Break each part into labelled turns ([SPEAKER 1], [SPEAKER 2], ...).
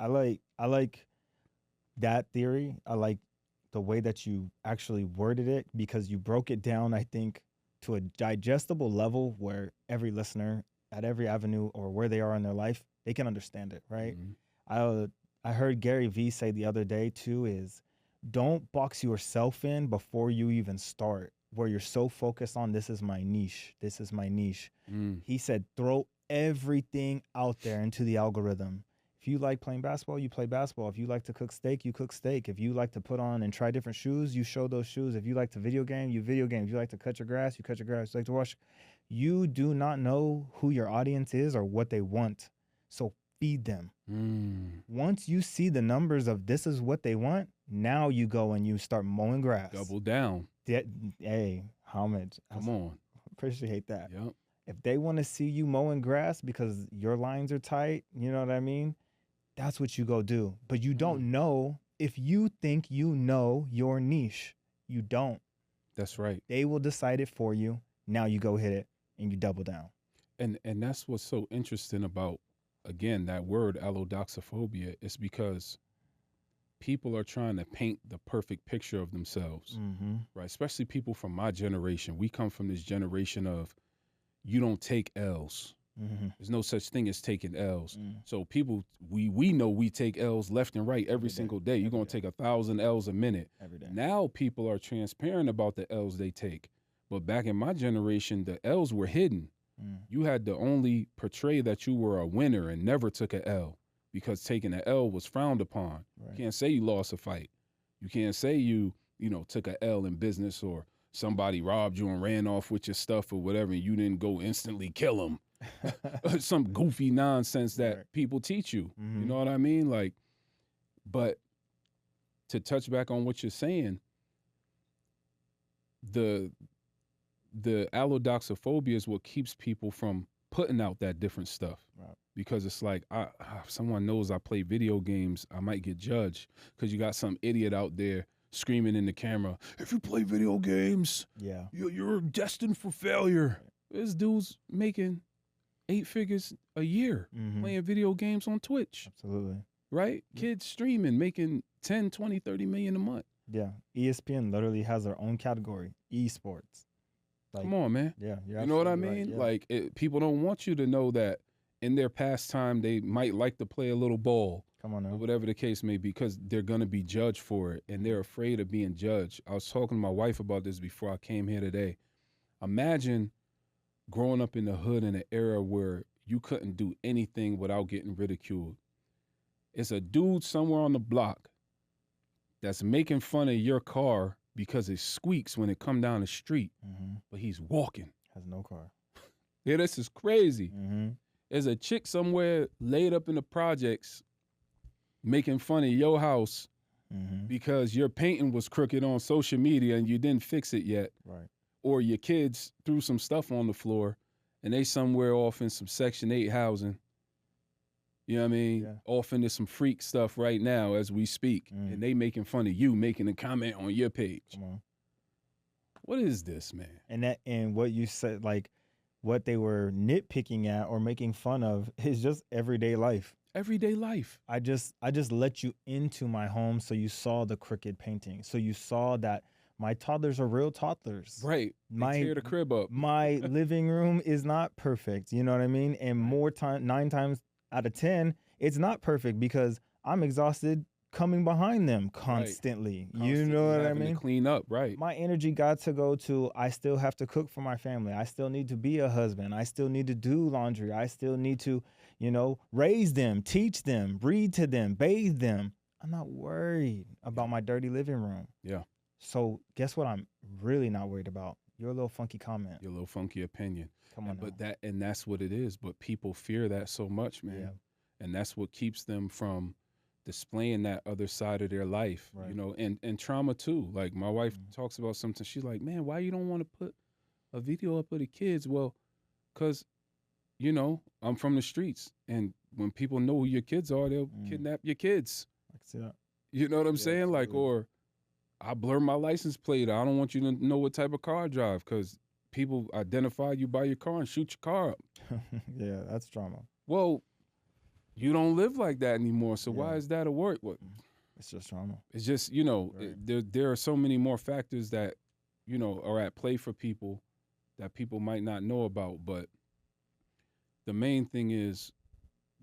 [SPEAKER 1] I like that theory. I like the way that you actually worded it because you broke it down, I think, to a digestible level where every listener at every avenue or where they are in their life, they can understand it, right?
[SPEAKER 2] Mhm.
[SPEAKER 1] I I heard Gary Vee say the other day too is don't box yourself in before you even start, where you're so focused on this is my niche, this is my niche.
[SPEAKER 2] Mm.
[SPEAKER 1] He said throw everything out there into the algorithm. If you like playing basketball, you play basketball. If you like to cook steak, you cook steak. If you like to put on and try different shoes, you show those shoes. If you like to video game, you video game. If you like to cut your grass, you cut your grass. If you like to wash. You do not know who your audience is or what they want. So feed them.
[SPEAKER 2] Mm.
[SPEAKER 1] Once you see the numbers of this is what they want, now you go and you start mowing grass.
[SPEAKER 2] Double down.
[SPEAKER 1] Hey, homage.
[SPEAKER 2] Come on.
[SPEAKER 1] Appreciate that.
[SPEAKER 2] Yep.
[SPEAKER 1] If they want to see you mowing grass because your lines are tight, you know what I mean? That's what you go do. But you don't know if you think you know your niche. You don't.
[SPEAKER 2] That's right.
[SPEAKER 1] They will decide it for you. Now you go hit it and you double down.
[SPEAKER 2] And that's what's so interesting about, again, that word allodoxophobia is because people are trying to paint the perfect picture of themselves, right? Especially people from my generation. We come from this generation of you don't take L's. There's no such thing as taking L's. So people, we know we take L's left and right every single day. You're going to take 1,000 L's a minute.
[SPEAKER 1] Every day.
[SPEAKER 2] Now people are transparent about the L's they take. But back in my generation, the L's were hidden. You had to only portray that you were a winner and never took an L because taking an L was frowned upon.
[SPEAKER 1] Right.
[SPEAKER 2] You can't say you lost a fight. You can't say you took an L in business or somebody robbed you and ran off with your stuff or whatever and you didn't go instantly kill them. Some goofy nonsense that people teach you. You know what I mean? Like, but to touch back on what you're saying, the allodoxophobia is what keeps people from putting out that different stuff.
[SPEAKER 1] Right.
[SPEAKER 2] Because it's like, if someone knows I play video games, I might get judged because you got some idiot out there screaming in the camera, if you play video games, you're destined for failure. This dude's making 8 figures a year playing video games on Twitch.
[SPEAKER 1] Absolutely.
[SPEAKER 2] Right? Kids streaming, making 10, 20, 30 million a month.
[SPEAKER 1] Yeah. ESPN literally has their own category, esports. Like,
[SPEAKER 2] come on, man.
[SPEAKER 1] Yeah.
[SPEAKER 2] You know what I mean?
[SPEAKER 1] Right, yeah.
[SPEAKER 2] Like, people don't want you to know that in their pastime, they might like to play a little ball.
[SPEAKER 1] Come on now.
[SPEAKER 2] Or whatever the case may be, because they're going to be judged for it, and they're afraid of being judged. I was talking to my wife about this before I came here today. Imagine growing up in the hood in an era where you couldn't do anything without getting ridiculed. It's a dude somewhere on the block that's making fun of your car because it squeaks when it come down the street, but he's walking.
[SPEAKER 1] Has no car.
[SPEAKER 2] Yeah, this is crazy. There's a chick somewhere laid up in the projects making fun of your house because your painting was crooked on social media and you didn't fix it yet.
[SPEAKER 1] Right.
[SPEAKER 2] Or your kids threw some stuff on the floor and they somewhere off in some Section 8 housing. You know what I mean?
[SPEAKER 1] Yeah.
[SPEAKER 2] Off into some freak stuff right now as we speak. And they making fun of you, making a comment on your page.
[SPEAKER 1] Come on.
[SPEAKER 2] What is this, man?
[SPEAKER 1] And what you said, like what they were nitpicking at or making fun of is just everyday life.
[SPEAKER 2] Everyday life.
[SPEAKER 1] I just let you into my home so you saw the crooked painting. So you saw that my toddlers are real toddlers.
[SPEAKER 2] Right. They tear the crib up.
[SPEAKER 1] My living room is not perfect. You know what I mean? And 9 times out of 10, it's not perfect because I'm exhausted coming behind them constantly.
[SPEAKER 2] Right.
[SPEAKER 1] You know what I mean?
[SPEAKER 2] To clean up, right.
[SPEAKER 1] My energy got to go to, I still have to cook for my family. I still need to be a husband. I still need to do laundry. I still need to, raise them, teach them, read to them, bathe them. I'm not worried about my dirty living room.
[SPEAKER 2] Yeah.
[SPEAKER 1] So guess what I'm really not worried about? Your little funky comment.
[SPEAKER 2] Your little funky opinion.
[SPEAKER 1] Come on.
[SPEAKER 2] But that's what it is. But people fear that so much, man. Yeah. And that's what keeps them from displaying that other side of their life,
[SPEAKER 1] right.
[SPEAKER 2] And trauma too. Like my wife talks about something. She's like, man, why you don't want to put a video up of the kids? Well, because, I'm from the streets. And when people know who your kids are, they'll kidnap your kids.
[SPEAKER 1] I can see that.
[SPEAKER 2] You know what I'm saying?
[SPEAKER 1] Absolutely.
[SPEAKER 2] Like, or I blur my license plate. I don't want you to know what type of car I drive because people identify you by your car and shoot your car up.
[SPEAKER 1] Yeah, that's trauma.
[SPEAKER 2] Well, you don't live like that anymore. So
[SPEAKER 1] Yeah.
[SPEAKER 2] why is that a word? What?
[SPEAKER 1] It's just trauma.
[SPEAKER 2] It's just, you know,
[SPEAKER 1] Right.
[SPEAKER 2] there are so many more factors that, you know, are at play for people that people might not know about. But the main thing is,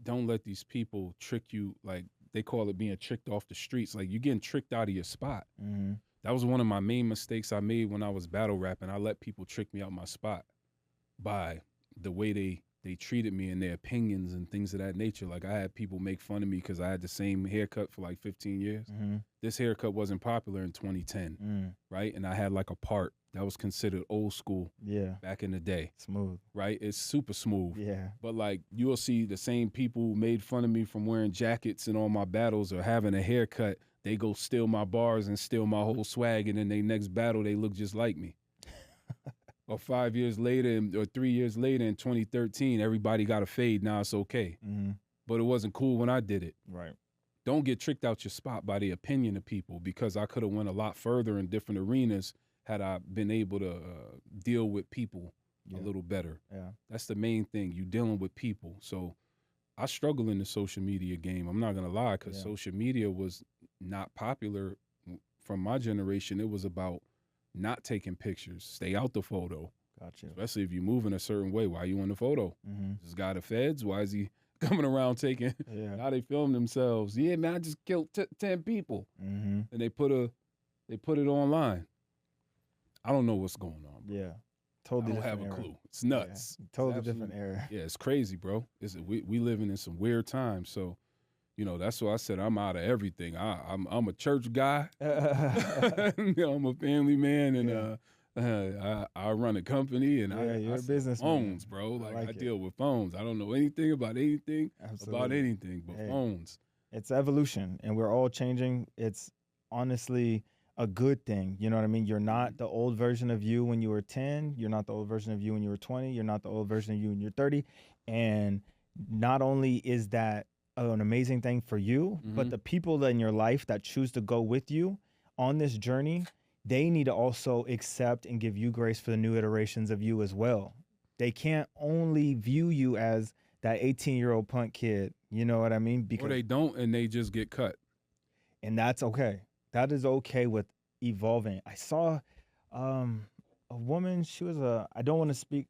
[SPEAKER 2] don't let these people trick you. Like they call it being tricked off the streets. Like you're getting tricked out of your spot.
[SPEAKER 1] Mm-hmm.
[SPEAKER 2] That was one of my main mistakes I made when I was battle rapping. I let people trick me out my spot by the way they treated me and their opinions and things of that nature. Like I had people make fun of me because I had the same haircut for like 15 years.
[SPEAKER 1] Mm-hmm.
[SPEAKER 2] This haircut wasn't popular in 2010, right? And I had like a part that was considered old school back in the day.
[SPEAKER 1] Smooth.
[SPEAKER 2] Right? It's super smooth.
[SPEAKER 1] Yeah.
[SPEAKER 2] But like you'll see the same people who made fun of me from wearing jackets in all my battles or having a haircut, they go steal my bars and steal my whole swag, and in their next battle they look just like me. Or 5 years later or 3 years later in 2013, everybody got a fade, now it's okay.
[SPEAKER 1] Mm-hmm.
[SPEAKER 2] But it wasn't cool when I did it.
[SPEAKER 1] Right.
[SPEAKER 2] Don't get tricked out your spot by the opinion of people, because I could have went a lot further in different arenas had I been able to deal with people a little better.
[SPEAKER 1] Yeah.
[SPEAKER 2] That's the main thing. You dealing with people. So I struggle in the social media game. I'm not going to lie, because social media was not popular from my generation. It was about not taking pictures, stay out the photo.
[SPEAKER 1] Gotcha.
[SPEAKER 2] Especially if you move in a certain way. Why you in the photo?
[SPEAKER 1] Mm-hmm.
[SPEAKER 2] This guy the feds? Why is he coming around taking?
[SPEAKER 1] Yeah.
[SPEAKER 2] Now they film themselves. Yeah, man, I just killed 10 people,
[SPEAKER 1] Mm-hmm.
[SPEAKER 2] and they put it online. I don't know what's going on, bro.
[SPEAKER 1] Yeah. Totally
[SPEAKER 2] I don't
[SPEAKER 1] different
[SPEAKER 2] have a
[SPEAKER 1] era.
[SPEAKER 2] clue. It's nuts.
[SPEAKER 1] Yeah. Totally
[SPEAKER 2] It's
[SPEAKER 1] different era.
[SPEAKER 2] Yeah, it's crazy, bro. We living in some weird times. So, you know, that's why I said I'm out of everything. I'm a church guy. You know, I'm a family man, and I run a company, and
[SPEAKER 1] you're a business
[SPEAKER 2] phones, bro. Like I
[SPEAKER 1] it.
[SPEAKER 2] deal with phones. I don't know anything about anything about anything but phones.
[SPEAKER 1] It's evolution, and we're all changing. It's honestly a good thing. You know what I mean? You're not the old version of you when you were 10. You're not the old version of you when you were 20. You're not the old version of you when you're 30. And not only is that an amazing thing for you, but the people in your life that choose to go with you on this journey, they need to also accept and give you grace for the new iterations of you as well. They can't only view you as that 18-year-old punk kid. You know what I mean?
[SPEAKER 2] Or they don't, and they just get cut.
[SPEAKER 1] And that's okay. That is okay with evolving. I saw a woman, she was I don't want to speak.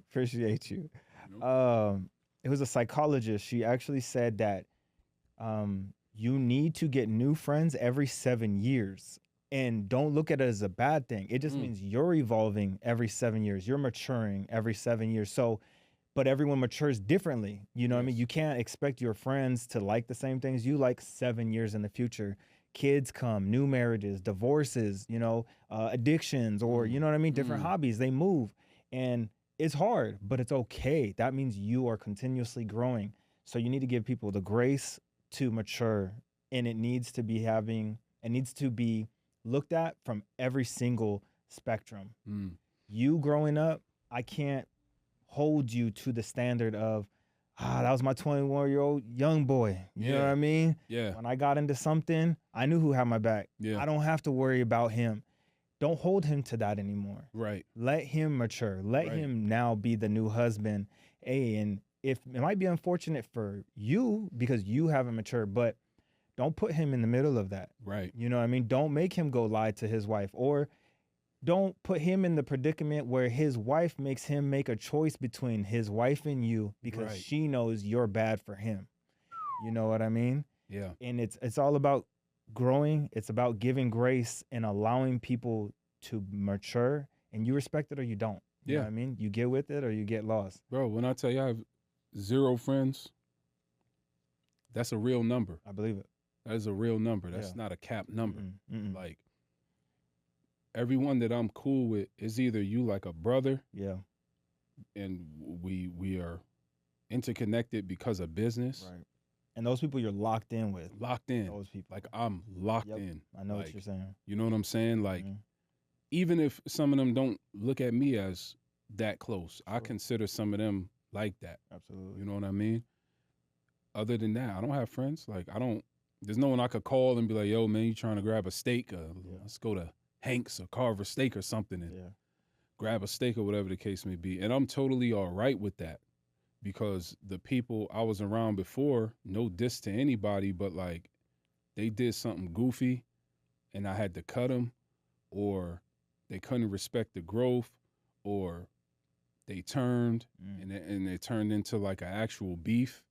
[SPEAKER 1] Appreciate you. It was a psychologist. She actually said that you need to get new friends every 7 years. And don't look at it as a bad thing. It just means you're evolving every 7 years. You're maturing every 7 years. So, but everyone matures differently. You know what I mean? You can't expect your friends to like the same things you like 7 years in the future. Kids come, new marriages, divorces, you know, addictions, or, you know what I mean? Different hobbies, they move. And it's hard, but it's okay. That means you are continuously growing. So you need to give people the grace to mature, and it needs to be looked at from every single spectrum. You growing up, I can't hold you to the standard of, that was my 21-year-old young boy. You know what I mean?
[SPEAKER 2] Yeah.
[SPEAKER 1] When I got into something, I knew who had my back.
[SPEAKER 2] Yeah.
[SPEAKER 1] I don't have to worry about him. Don't hold him to that anymore.
[SPEAKER 2] Right.
[SPEAKER 1] Let him mature. Let him now be the new husband. Hey, and if it might be unfortunate for you because you haven't matured, but don't put him in the middle of that.
[SPEAKER 2] Right.
[SPEAKER 1] You know what I mean? Don't make him go lie to his wife, or don't put him in the predicament where his wife makes him make a choice between his wife and you because she knows you're bad for him. You know what I mean?
[SPEAKER 2] Yeah.
[SPEAKER 1] And it's all about growing. It's about giving grace and allowing people to mature, and you respect it or you don't. You know what I mean? You get with it or you get lost.
[SPEAKER 2] Bro, when I tell you I have 0 friends, that's a real number.
[SPEAKER 1] I believe it.
[SPEAKER 2] That is a real number. That's not a cap number. Like, everyone that I'm cool with is either you like a brother, and we are interconnected because of business.
[SPEAKER 1] Right. And those people you're locked in with.
[SPEAKER 2] Locked in.
[SPEAKER 1] Those people.
[SPEAKER 2] Like, I'm locked in.
[SPEAKER 1] I know
[SPEAKER 2] like,
[SPEAKER 1] what you're saying.
[SPEAKER 2] You know what I'm saying? Like, even if some of them don't look at me as that close, I consider some of them like that.
[SPEAKER 1] Absolutely.
[SPEAKER 2] You know what I mean? Other than that, I don't have friends. Like, there's no one I could call and be like, yo, man, you trying to grab a steak? Let's go to Hank's or Carver Steak or something and grab a steak or whatever the case may be. And I'm totally all right with that because the people I was around before, no diss to anybody, but like they did something goofy and I had to cut them, or they couldn't respect the growth, or they turned and they turned into like an actual beef.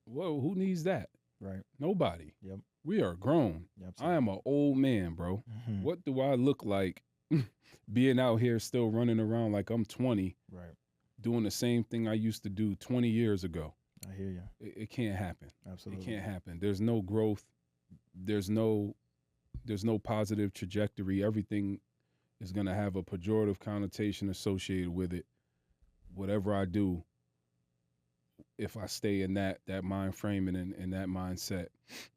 [SPEAKER 2] Whoa, who needs that?
[SPEAKER 1] Right.
[SPEAKER 2] Nobody.
[SPEAKER 1] Yep.
[SPEAKER 2] We are grown.
[SPEAKER 1] Yep.
[SPEAKER 2] I am an old man, bro. What do I look like being out here still running around like I'm 20,
[SPEAKER 1] right,
[SPEAKER 2] doing the same thing I used to do 20 years ago?
[SPEAKER 1] I hear you.
[SPEAKER 2] It can't happen.
[SPEAKER 1] Absolutely.
[SPEAKER 2] It can't happen. There's no growth. There's no positive trajectory. Everything is going to have a pejorative connotation associated with it. Whatever I do, if I stay in that mind frame and in that mindset.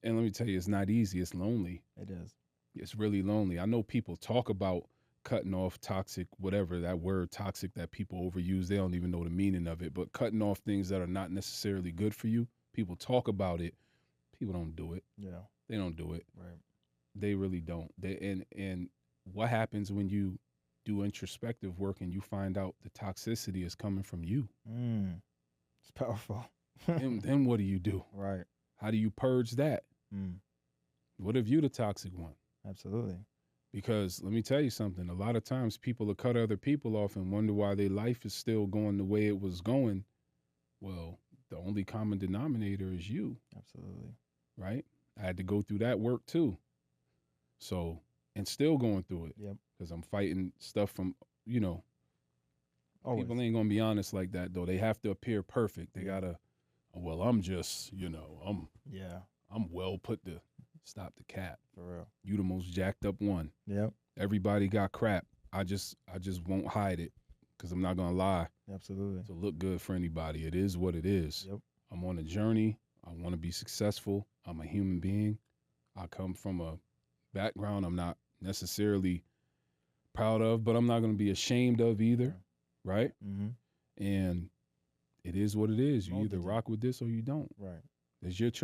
[SPEAKER 2] And let me tell you, it's not easy. It's lonely.
[SPEAKER 1] It is.
[SPEAKER 2] It's really lonely. I know people talk about cutting off toxic, whatever, that word toxic that people overuse. They don't even know the meaning of it, but cutting off things that are not necessarily good for you. People talk about it. People don't do it.
[SPEAKER 1] Yeah.
[SPEAKER 2] They don't do it.
[SPEAKER 1] Right.
[SPEAKER 2] They really don't. And what happens when you do introspective work and you find out the toxicity is coming from you?
[SPEAKER 1] It's powerful.
[SPEAKER 2] And then what do you do?
[SPEAKER 1] Right.
[SPEAKER 2] How do you purge that? What if you the toxic one?
[SPEAKER 1] Absolutely.
[SPEAKER 2] Because let me tell you something. A lot of times people will cut other people off and wonder why their life is still going the way it was going. Well, the only common denominator is you.
[SPEAKER 1] Absolutely.
[SPEAKER 2] Right? I had to go through that work too. So, and still going through it.
[SPEAKER 1] Yep.
[SPEAKER 2] Because I'm fighting stuff from,
[SPEAKER 1] Always.
[SPEAKER 2] People ain't going to be honest like that, though. They have to appear perfect. They got to, well, I'm just, I'm well put to stop the cap.
[SPEAKER 1] For real.
[SPEAKER 2] You the most jacked up one.
[SPEAKER 1] Yep.
[SPEAKER 2] Everybody got crap. I just won't hide it because I'm not going to lie.
[SPEAKER 1] Absolutely.
[SPEAKER 2] To look good for anybody. It is what it is.
[SPEAKER 1] Yep.
[SPEAKER 2] I'm on a journey. I want to be successful. I'm a human being. I come from a background I'm not necessarily proud of, but I'm not going to be ashamed of either. Right? And it is what it is. You either rock with this or you don't.
[SPEAKER 1] Right.
[SPEAKER 2] It's your choice.